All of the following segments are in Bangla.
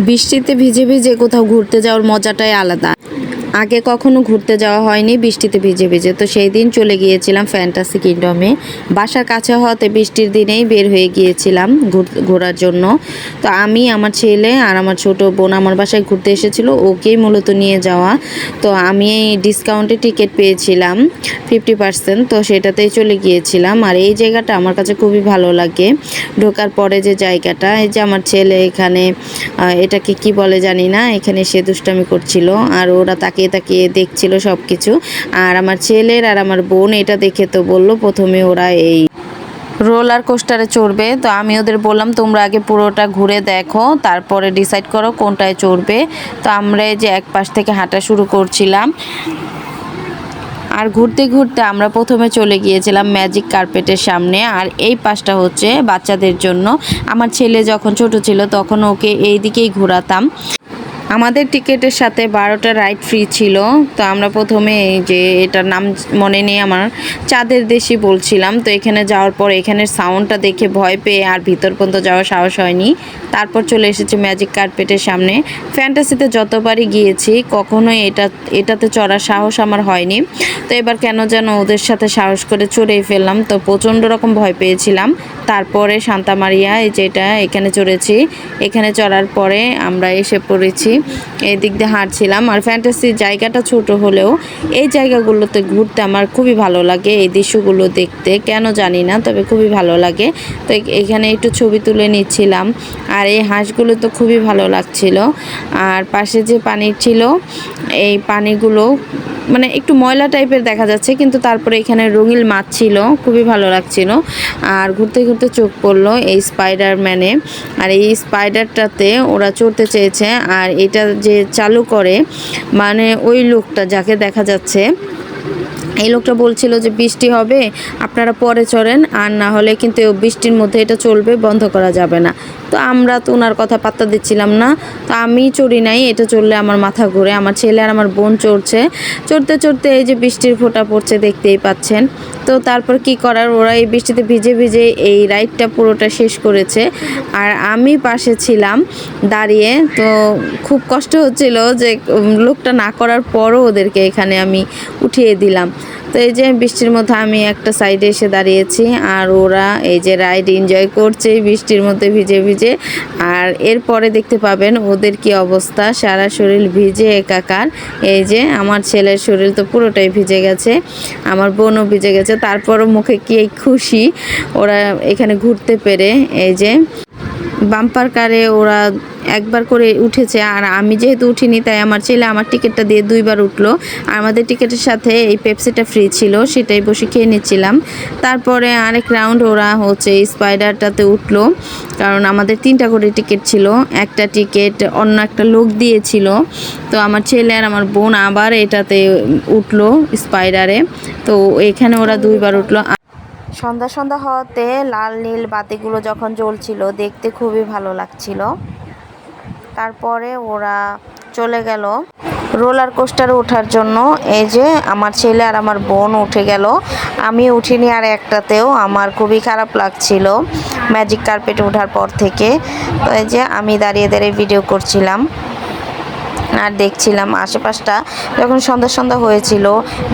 বৃষ্টিতে ভিজে ভিজে কোথাও ঘুরতে যাওয়ার মজাটাই আলাদা। আগে কখনো ঘুরতে যাওয়া হয়নি বৃষ্টিতে ভিজে ভিজে, তো সেই দিন চলে গিয়েছিলাম ফ্যান্টাসি কিংডমে। বাসার কাছে হতে বৃষ্টির দিনেই বের হয়ে গিয়েছিলাম ঘোরার জন্য। তো আমি, আমার ছেলে আর আমার ছোট বোন আমার বাসায় ঘুরতে এসেছিল, ওকেই মূলত নিয়ে যাওয়া। তো আমি ডিসকাউন্টে টিকিট পেয়েছিলাম 50%, তো সেটাতেই চলে গিয়েছিলাম। আর এই জায়গাটা আমার কাছে খুবই ভালো লাগে। ঢোকার পরে যে জায়গাটা, এই যে আমার ছেলে এখানে এটাকে কি বলে জানি না, এখানে সে দুষ্টামি করছিল আর ওরা তাকিয়ে তাকিয়ে দেখছিল সব কিছু। আর আমার ছেলের আর আমার বোন এটা দেখে তো বললো প্রথমে ওরা এই রোলার কোস্টারে চড়বে। তো আমি ওদের বললাম তোমরা আগে পুরোটা ঘুরে দেখো, তারপরে ডিসাইড করো কোনটায় চড়বে। তো আমরা এই যে এক পাশ থেকে হাঁটা শুরু করছিলাম। আর ঘুরতে ঘুরতে আমরা প্রথমে চলে গিয়েছিলাম ম্যাজিক কার্পেটের সামনে। আর এই পাশটা হচ্ছে বাচ্চাদের জন্য। আমার ছেলে যখন ছোট ছিল তখন ওকে এই দিকেই ঘোরাতাম। আমাদের টিকিটের সাথে 12টা রাইড ফ্রি ছিল। তো আমরা প্রথমে এই যে এটার নাম মনে নেই আমার, চাঁদের দেশি বলছিলাম। তো এখানে যাওয়ার পর এখানের সাউন্ডটা দেখে ভয় পেয়ে আর ভিতর পর্যন্ত যাওয়ার সাহস হয়নি। তারপর চলে এসেছি ম্যাজিক কার্পেটের সামনে। ফ্যান্টাসিতে যতবারই গিয়েছি কখনোই এটাতে চড়ার সাহস আমার হয়নি। তো এবার কেন যেন ওদের সাথে সাহস করে চড়েই ফেললাম। তো প্রচণ্ড রকম ভয় পেয়েছিলাম। তারপরে সান্তা মারিয়া, এই যেটা এখানে চড়েছি। এখানে চড়ার পরে আমরা এসে পড়েছি, এই দিক দিয়ে হাঁটছিলাম। আর ফ্যান্টাসির জায়গাটা ছোট হলেও এই জায়গাগুলোতে ঘুরতে আমার খুবই ভালো লাগে, এই দৃশ্যগুলো দেখতে কেন জানি না, তবে খুবই ভালো লাগে। তো এখানে একটু ছবি তুলে নিচ্ছিলাম। আর এই হাঁসগুলো তো খুবই ভালো লাগছিল। আর পাশে যে পানি ছিল, এই পানিগুলো মানে একটু ময়লা টাইপের দেখা যাচ্ছে, কিন্তু তারপরে এখানে রঙিন মাছ ছিল, খুবই ভালো লাগছিল। আর ঘুরতে ঘুরতে চোখ পড়লো এই স্পাইডারম্যানে। আর এই স্পাইডারটাতে ওরা চড়তে চেয়েছে। আর এটা যে চালু করে, মানে ওই লোকটা যাকে দেখা যাচ্ছে, এই লোকটা বলছিল যে বৃষ্টি হবে, আপনারা পরে চড়েন, আর না হলে কিন্তু বৃষ্টির মধ্যে এটা চলবে, বন্ধ করা যাবে না। তো আমরা তো ওনার কথা পাত্তা দিচ্ছিলাম না। তো আমি চড়ি নাই, এটা চললে আমার মাথা ঘুরে। আমার ছেলে আর আমার বোন চড়ছে। চড়তে চড়তে এই যে বৃষ্টির ফোঁটা পড়ছে, দেখতেই পাচ্ছেন। তো তারপর কি করার, ওরা এই বৃষ্টিতে ভিজে ভিজে এই রাইডটা পুরোটা শেষ করেছে। আর আমি পাশে ছিলাম দাঁড়িয়ে। তো খুব কষ্ট হচ্ছিল যে লোকটা না করার পরও ওদেরকে এখানে আমি উঠিয়ে দিলাম। তো এই যে বৃষ্টির মধ্যে আমি একটা সাইডে এসে দাঁড়িয়েছি, আর ওরা এই যে রাইড এনজয় করছে বৃষ্টির মধ্যে ভিজে ভিজে। আর এরপরে দেখতে পাবেন ওদের কি অবস্থা, সারা শরীর ভিজে একাকার। এই যে আমার ছেলের শরীর তো পুরোটাই ভিজে গেছে, আমার বোনও ভিজে গেছে, তারপরও মুখে কি খুশি ওরা এখানে ঘুরতে পেরে। এই যে বাম্পার কারে ওরা একবার করে উঠেছে, আর আমি যেহেতু উঠিনি তাই আমার ছেলে আমার টিকিটটা দিয়ে 2বার উঠলো। আর আমাদের টিকিটের সাথে এই পেপসিটা ফ্রি ছিল, সেটাই বসে খেয়ে নিচ্ছিলাম। তারপরে আরেক রাউন্ড ওরা হচ্ছে স্পাইডারটাতে উঠলো, কারণ আমাদের 3টা করে টিকিট ছিল, একটা টিকিট অন্য একটা লোক দিয়েছিল। তো আমার ছেলে আর আমার বোন আবার এটাতে উঠলো স্পাইডারে। তো এখানে ওরা 2বার উঠলো। সন্ধ্যা সন্ধ্যা হওয়াতে লাল নীল বাতিগুলো যখন জ্বলছিল দেখতে খুবই ভালো লাগছিল। তারপরে ওরা চলে গেল রোলার কোস্টারে ওঠার জন্য। এই যে আমার ছেলে আর আমার বোন উঠে গেল, আমি উঠিনি আর একটাতেও। আমার খুবই খারাপ লাগছিল ম্যাজিক কার্পেটে ওঠার পর থেকে। তো এই যে আমি দাঁড়িয়ে দাঁড়িয়ে ভিডিও করছিলাম আর দেখছিলাম আশেপাশটা। যখন সন্ধ্যা সন্ধ্যা হয়েছিল,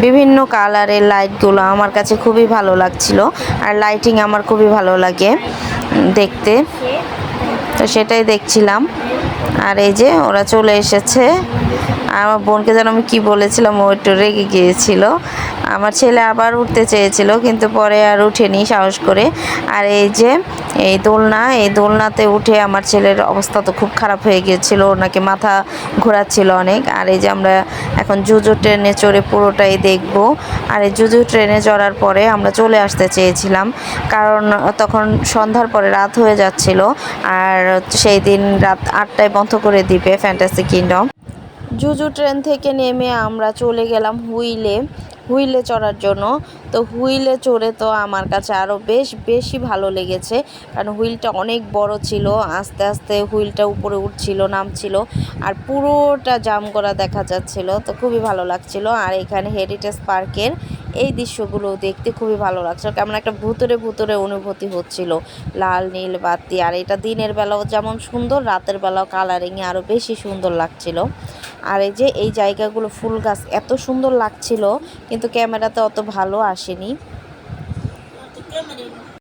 বিভিন্ন কালারের লাইটগুলো আমার কাছে খুবই ভালো লাগছিল। আর লাইটিং আমার খুবই ভালো লাগে দেখতে, তো সেটাই দেখছিলাম। আর এই যে ওরা চলে এসেছে। আমার বোনকে যেন আমি কী বলেছিলাম, ও একটু রেগে গিয়েছিল। আমার ছেলে আবার উঠতে চেয়েছিল, কিন্তু পরে আর উঠেনি সাহস করে। আর এই যে এই দোলনাতে উঠে আমার ছেলের অবস্থা তো খুব খারাপ হয়ে গিয়েছিল, ওনাকে মাথা ঘোরাচ্ছিল অনেক। আর এই যে আমরা এখন জুজু ট্রেনে চড়ে পুরোটাই দেখব। আর এই জুজু ট্রেনে চড়ার পরে আমরা চলে আসতে চেয়েছিলাম, কারণ তখন সন্ধ্যার পরে রাত হয়ে যাচ্ছিল। আর সেই দিন রাত 8টায় বন্ধ করে দিবে ফ্যান্টাসি কিংডম। জুজু ট্রেন থেকে নেমে আমরা চলে গেলাম হুইলে। হুইলে চড়ার জন্য। তো হুইলে চড়ে তো আমার কাছে আরও বেশি ভালো লেগেছে, কারণ হুইলটা অনেক বড় ছিল, আস্তে আস্তে হুইলটা উপরে উঠছিল নামছিল, আর পুরোটা জাম করা দেখা যাচ্ছিল, তো খুবই ভালো লাগছিল। আর এখানে হেরিটেজ পার্কের এই দৃশ্যগুলো দেখতে খুবই ভালো লাগছিল, কেমন একটা ভুতুরে অনুভূতি হচ্ছিল, লাল নীল বাতি। আর এটা দিনের বেলাও যেমন সুন্দর, রাতের বেলাও কালারিংয়ে আরও বেশি সুন্দর লাগছিল। আর এই যে এই জায়গাগুলো ফুল গাছ এত সুন্দর লাগছিল, কিন্তু ক্যামেরাতে অত ভালো আসেনি।